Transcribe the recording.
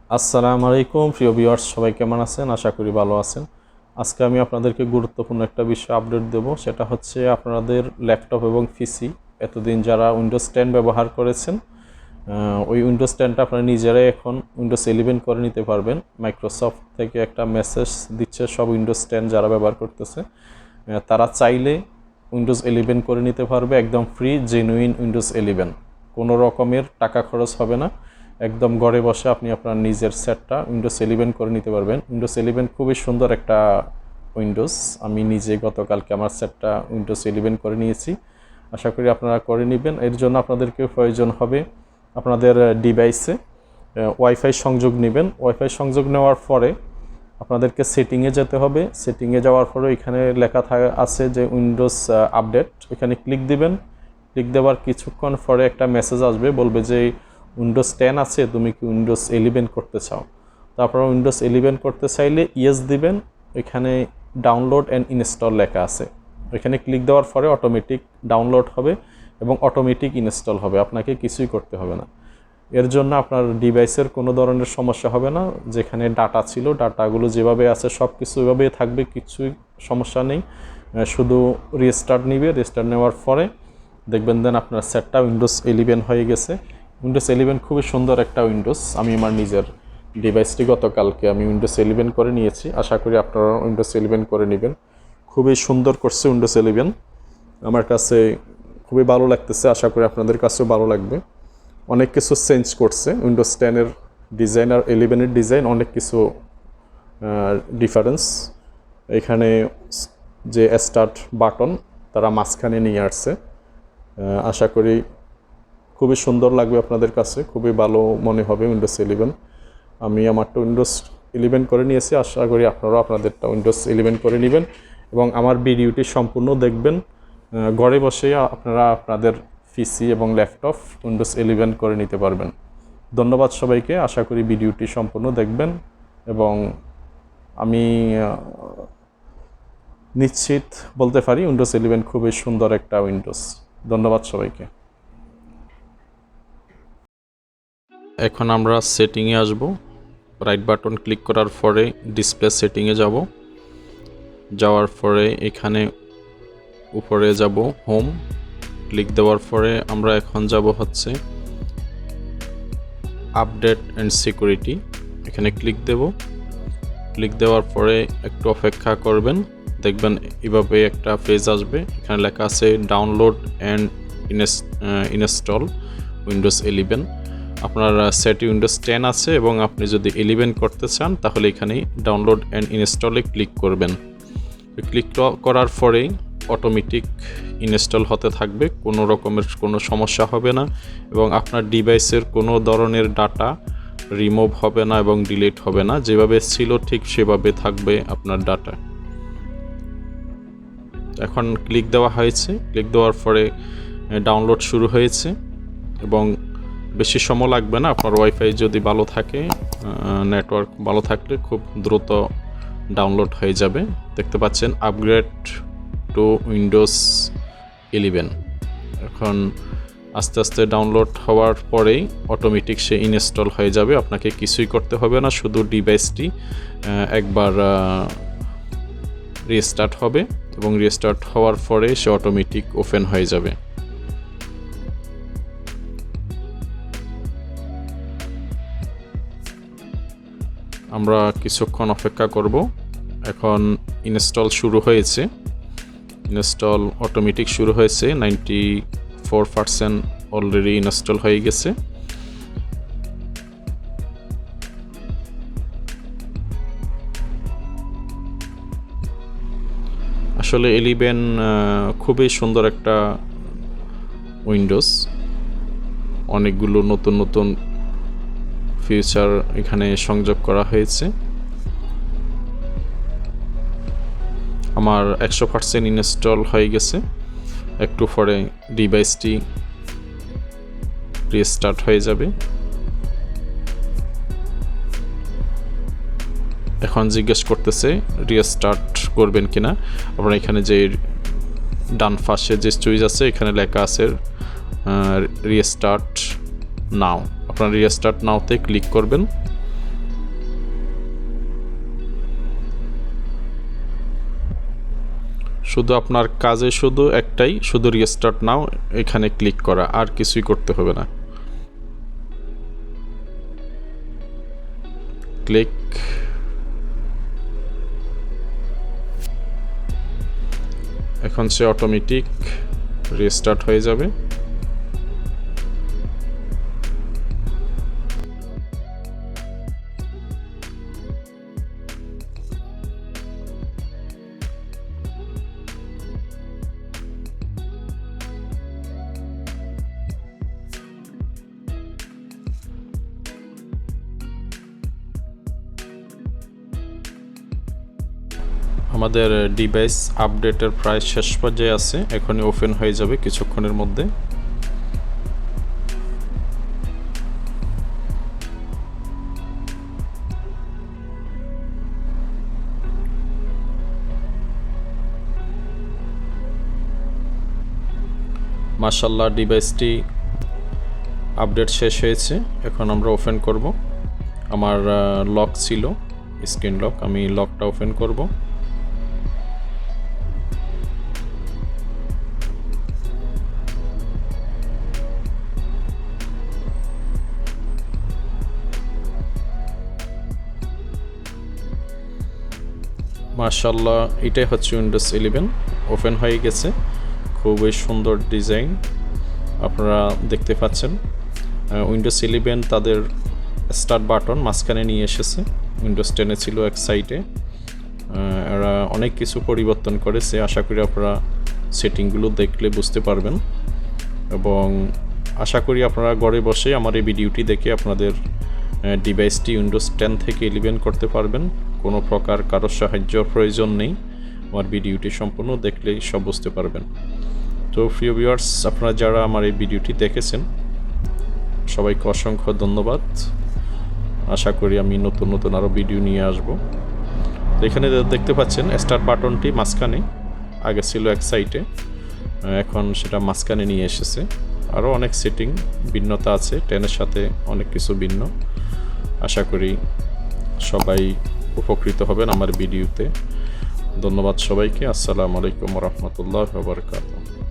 আসসালামু আলাইকুম প্রিয় ভিউয়ার্স, সবাই কেমন আছেন? আশা করি ভালো আছেন। আজকে আমি আপনাদেরকে গুরুত্বপূর্ণ একটা বিষয় আপডেট দেব। সেটা হচ্ছে আপনাদের ল্যাপটপ এবং পিসি এতদিন যারা উইন্ডোজ 10 ব্যবহার করেছেন, ওই উইন্ডোজ 10টা আপনারা নিজেরাই এখন উইন্ডোজ 11 করে নিতে পারবেন। মাইক্রোসফট থেকে একটা মেসেজ দিচ্ছে সব উইন্ডোজ 10 যারা ব্যবহার করতেছে, তারা চাইলে উইন্ডোজ 11 করে নিতে পারবে। একদম ফ্রি জেনুইন উইন্ডোজ 11, কোনো রকমের টাকা খরচ হবে না। একদম ঘরে বসে আপনি আপনার নিজের সেটটা উইন্ডোজ 11 করে নিতে পারবেন। উইন্ডোজ 11 খুবই সুন্দর একটা উইন্ডোজ। আমি নিজে গতকালকে আমার সেটটা উইন্ডোজ 11 করে নিয়েছি। আশা করি আপনারা করে নেবেন। এর জন্য আপনাদেরকে প্রয়োজন হবে আপনাদের ডিভাইসে ওয়াইফাই সংযোগ নেবেন। ওয়াইফাই সংযোগ নেওয়ার পরে আপনাদেরকে সেটিংয়ে যেতে হবে। সেটিংয়ে যাওয়ার পরে এখানে লেখা আছে যে উইন্ডোজ আপডেট, এখানে ক্লিক দিবেন। ক্লিক দেওয়ার কিছুক্ষণ পরে একটা মেসেজ আসবে, বলবে যে উইন্ডোজ 10 আছে, তুমি কি উইন্ডোজ 11 করতে চাও? তারপর উইন্ডোজ 11 করতে চাইলে ইয়েস দিবেন। এখানে ডাউনলোড অ্যান্ড ইনস্টল লেখা আছে, এখানে ক্লিক দেওয়ার পরে অটোমেটিক ডাউনলোড হবে এবং অটোমেটিক ইনস্টল হবে, আপনাকে কিছুই করতে হবে না। এর জন্য আপনার ডিভাইসের কোনো ধরনের সমস্যা হবে না। যেখানে ডাটা ছিল, ডাটাগুলো যেভাবে আছে সব কিছু এভাবেই থাকবে, কিছুই সমস্যা নেই। শুধু রিস্টার্ট নিবে, রিস্টার্ট নেওয়ার পরে দেখবেন দেন আপনার সেটটা উইন্ডোজ 11 হয়ে গেছে। উইন্ডোজ 11 খুবই সুন্দর একটা উইন্ডোজ। আমি আমার নিজের ডিভাইসটি গতকালকে আমি উইন্ডোজ 11 করে নিয়েছি। আশা করি আপনারা উইন্ডোজ 11 করে নেবেন। খুবই সুন্দর করছে উইন্ডোজ 11, আমার কাছে খুবই ভালো লাগতেছে। আশা করি আপনাদের কাছেও ভালো লাগবে। অনেক কিছু চেঞ্জ করছে উইন্ডোজ 10-এর ডিজাইন আর 11-এর ডিজাইন, অনেক কিছু ডিফারেন্স। এখানে যে স্টার্ট বাটন তারা মাঝখানে নিয়ে আসছে। আশা করি খুবই সুন্দর লাগবে আপনাদের কাছে, খুবই ভালো মনে হবে উইন্ডোজ 11। আমি আমারটা উইন্ডোজ 11 করে নিয়েছি। আশা করি আপনারাও আপনাদেরটা উইন্ডোজ 11 করে নেবেন এবং আমার ভিডিওটি সম্পূর্ণ দেখবেন। ঘরে বসে আপনারা আপনাদের পিসি এবং ল্যাপটপ উইন্ডোজ 11 করে নিতে পারবেন। ধন্যবাদ সবাইকে। আশা করি ভিডিওটি সম্পূর্ণ দেখবেন এবং আমি নিশ্চিত বলতে পারি উইন্ডোজ 11 খুবই সুন্দর একটা উইন্ডোজ। ধন্যবাদ সবাইকে। এখন আমরা সেটিংয়ে আসব। রাইট বাটন ক্লিক করার পরে ডিসপ্লে সেটিংয়ে যাব। যাওয়ার পরে এখানে উপরে যাব হোম। ক্লিক দেওয়ার পরে আমরা এখন যাব হচ্ছে আপডেট অ্যান্ড সিকিউরিটি, এখানে ক্লিক দেব। ক্লিক দেওয়ার পরে একটু অপেক্ষা করবেন, দেখবেন এভাবে একটা পেজ আসবে। এখানে লেখা আছে ডাউনলোড অ্যান্ড ইনস্টল উইন্ডোজ 11। আপনার সেটে উইন্ডোজ 10 আছে এবং আপনি যদি 11 করতে চান তাহলে এখানে ডাউনলোড অ্যান্ড ইনস্টলে ক্লিক করবেন। ক্লিক করার পরেই অটোমেটিক ইনস্টল হতে থাকবে, কোনো রকমের কোনো সমস্যা হবে না এবং আপনার ডিভাইসের কোনো ধরনের ডাটা রিমুভ হবে না এবং ডিলিট হবে না। যেভাবে ছিল ঠিক সেভাবে থাকবে আপনার ডাটা। এখন ক্লিক দেওয়া হয়েছে, ক্লিক দেওয়ার পরে ডাউনলোড শুরু হয়েছে এবং বেশি সময় লাগবে না। আপনার ওয়াইফাই যদি ভালো থাকে, নেটওয়ার্ক ভালো থাকলে খুব দ্রুত ডাউনলোড হয়ে যাবে। দেখতে পাচ্ছেন আপগ্রেড টু উইন্ডোজ 11। এখন আস্তে আস্তে ডাউনলোড হওয়ার পরেই অটোমেটিক সে ইনস্টল হয়ে যাবে, আপনাকে কিছুই করতে হবে না। শুধু ডিভাইসটি একবার রিস্টার্ট হবে এবং রিস্টার্ট হওয়ার পরে সে অটোমেটিক ওপেন হয়ে যাবে। আমরা কিছুক্ষণ অপেক্ষা করব। এখন ইনস্টল শুরু হয়েছে, ইনস্টল অটোমেটিক শুরু হয়েছে। 94% অলরেডি ইনস্টল হয়ে গেছে। আসলে 11 খুবই সুন্দর একটা উইন্ডোজ। অনেকগুলো নতুন নতুন ফিচার এখানে সংযোগ করা হয়েছে। আমার 100% ইনস্টল হয়ে গেছে। একটু পরে ডিভাইসটি রিস্টার্ট হয়ে যাবে। এখন জিজ্ঞেস করতেছে রিস্টার্ট করবেন কিনা। আপনারা এখানে যে ডান পাশে যে চয়েস আছে এখানে লেখা আছে রিস্টার্ট নাও। আপনারা রিস্টার্ট নাওতে ক্লিক করবেন। শুধু আপনার কাজে শুধু একটাই, শুধু রিস্টার্ট নাও এখানে ক্লিক করা, আর কিছুই করতে হবে না। ক্লিক। এখন সে অটোমেটিক রিস্টার্ট হয়ে যাবে। আমাদের ডিভাইস আপডেটের প্রায় শেষ পর্যায়ে আছে, এখনই ওপেন হয়ে যাবে কিছুক্ষণের মধ্যে। মাশাআল্লাহ, ডিভাইসটি আপডেট শেষ হয়েছে। এখন আমরা ওপেন করব। আমার লক ছিল, স্ক্রিন লক, আমি লকটা ওপেন করব। মাশাআল্লাহ, এটাই হচ্ছে উইন্ডোজ 11 ওপেন হয়ে গেছে। খুবই সুন্দর ডিজাইন আপনারা দেখতে পাচ্ছেন। উইন্ডোজ 11 তাদের স্টার্ট বাটন মাঝখানে নিয়ে এসেছে। উইন্ডোজ 10 ছিল এক সাইডে। এরা অনেক কিছু পরিবর্তন করেছে, আশা করি আপনারা সেটিংগুলো দেখলে বুঝতে পারবেন, এবং আশা করি আপনারা ঘরে বসে আমার এই ভিডিওটি দেখে আপনাদের ডিভাইসটি উইন্ডোজ 10 থেকে 11 করতে পারবেন। কোনো প্রকার কারো সাহায্যর প্রয়োজন নেই, আমার ভিডিওটি সম্পূর্ণ দেখলেই সব বুঝতে পারবেন। তো প্রিয় ভিউয়ার্স, আপনারা যারা আমার এই ভিডিওটি দেখেছেন সবাইকে অসংখ্য ধন্যবাদ। আশা করি আমি নতুন নতুন আরও ভিডিও নিয়ে আসব। এখানে দেখতে পাচ্ছেন স্টার্ট বাটনটি মাঝখানে, আগে ছিল এক সাইডে, এখন সেটা মাঝখানে নিয়ে এসেছে। আরও অনেক সেটিং ভিন্নতা আছে, 10-এর সাথে অনেক কিছু ভিন্ন। আশা করি সবাই উপকৃত হবেন আমার ভিডিওতে। ধন্যবাদ সবাইকে। আসসালামু আলাইকুম ওয়া রাহমাতুল্লাহি ওয়া বারাকাতুহু।